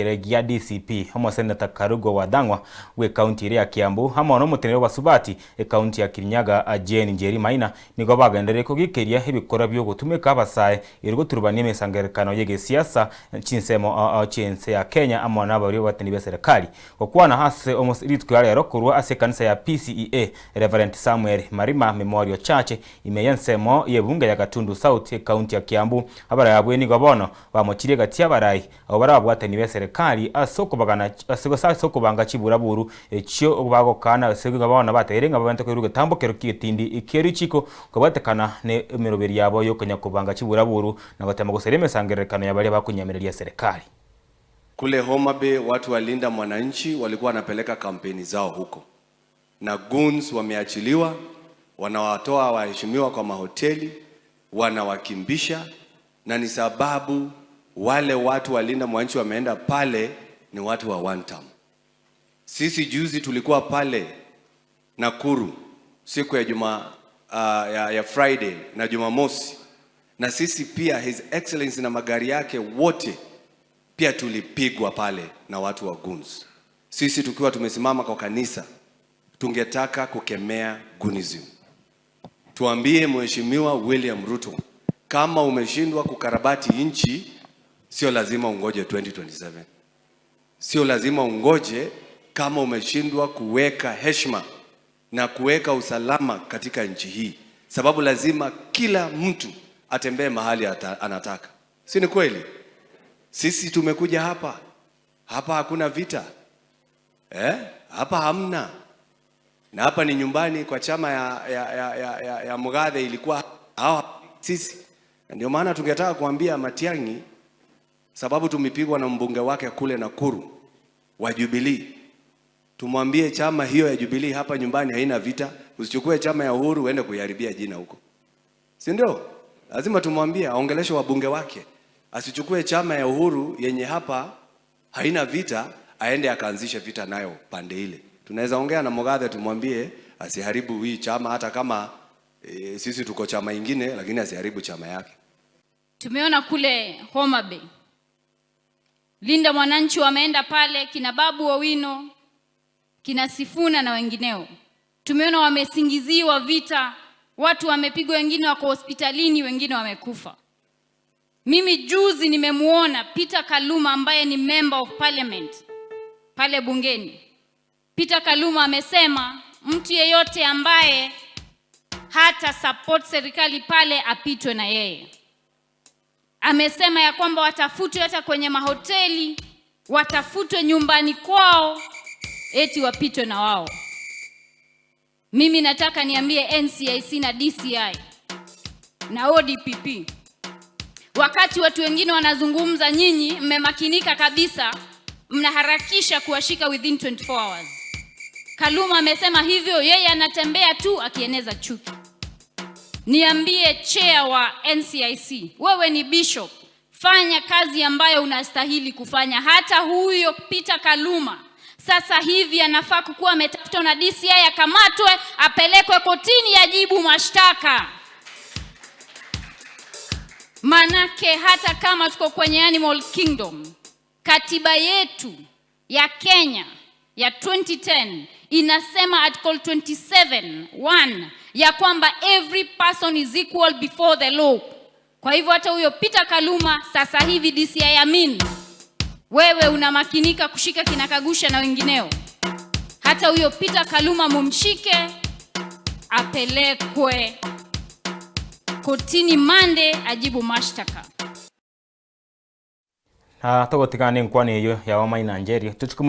Kiregia DCP hamwe Seneta Karugo wa Dangwa we county ya Kiambu hamwe no mutenere wa Subati county ya Kirinyaga Jane Njeri Maina nigo bagendere kugikiria ibikora byo gutumika abasaye irgo turubani mesangerekano yege siasa chinsemo chinse ya Kenya amwe n'abari batani be serikali okwana hase omusitwe yari yarokurwa ase kanisa ya PCEA Reverend Samuel Marima Memorial Church imeyensemo yebunga ya Gatundu South county ya Kiambu abara yabwe nigo bono bamukiriye gati abarai abo barabwatani be serikali asoko banga chiburaburu ekyo bagokana sego babona baterenga babante ko rugutambokero kitindi ikeri chiko kubatekana ne emiroberi yabo yo kenya kubanga chiburaburu na batama gusereme sangerekano yabali bakunyamereria serikali. Kule Homa Bay watu walinda mwananchi walikuwa wanapeleka kampeni zao huko, na goons wameachiliwa, wanawatoa waheshimiwa kwa mahoteli, wanawakimbisha, na ni sababu wale watu walinda mwananchi wameenda pale ni watu wa one term. Sisi juzi tulikuwa pale Nakuru siku ya Friday na Jumamosi, na sisi pia His Excellency na magari yake wote pia tulipigwa pale na watu wa goons. Sisi tukiwa tumesimama kwa kanisa tungetaka kukemea goonism. Tuambie Mheshimiwa William Ruto, kama umeshindwa kukarabati nchi, sio lazima ungoje 2027. Sio lazima ungoje kama umeshindwa kuweka heshima na kuweka usalama katika nchi hii. Sababu lazima kila mtu atembee mahali anataka. Si ni kweli? Sisi tumekuja hapa. Hapa hakuna vita. Hapa hamna. Na hapa ni nyumbani kwa chama ya Mugathe ilikuwa sisi. Ndio maana tungetaka kuambia Matiang'i, sababu tumepigwa na mbunge wake kule Nakuru wa Jubilee, tumwambie chama hiyo ya Jubilee hapa nyumbani haina vita, usichukue chama ya Uhuru uende kuiharibia jina huko. Si ndio? Lazima tumwambie aongeleshe wabunge wake, asichukue chama ya Uhuru yenye hapa haina vita aende akaanzishe vita nayo pande ile. Tunaweza ongea na Mugathe tumwambie asiharibu hii chama, hata kama sisi tuko chama ingine, lakini asiharibu chama yake. Tumeona kule Homa Bay Linda Mwananchi wameenda pale, kina Babu Owino, kina Sifuna na wengineo. Tumeona wamesingiziwa vita, watu wamepigwa, wengine wako hospitalini, wengine wamekufa. Mimi juzi nimemuona Peter Kaluma ambaye ni member of parliament pale bungeni. Peter Kaluma amesema mtu yeyote ambaye hata support serikali pale apitwe na yeye. Amesema ya kwamba watafutwe hata kwenye mahoteli, watafutwe nyumbani kwao, eti wapitwe na wao. Mimi nataka niambie NCIC na DCI na ODPP, wakati watu wengine wanazungumza, nyinyi mmemakinika kabisa, mnaharakisha kuwashika within 24 hours. Kaluma amesema hivyo, yeye anatembea tu akieneza chuki. Niambie chair wa NCIC, wewe ni bishop, fanya kazi ambayo unastahili kufanya. Hata huyo Peter Kaluma sasa hivi anafaa kuwa ametafutwa na DCI, akamatwe, apelekwe kotini, ajibu mashtaka. Manake hata kama tuko kwenye animal kingdom, katiba yetu ya Kenya ya 2010 inasema article 27:1 ya kwamba every person is equal before the law. Kwa hivyo hata huyo Peter Kaluma sasa hivi DCI Amin, wewe unamakinika kushika kinakagusha na wengineo. Hata huyo Peter Kaluma mumshike, apelekwe kotini Monday, ajibu mashtaka. Togotikane nkwani yo ya Wamaina Njeri tuchukumutu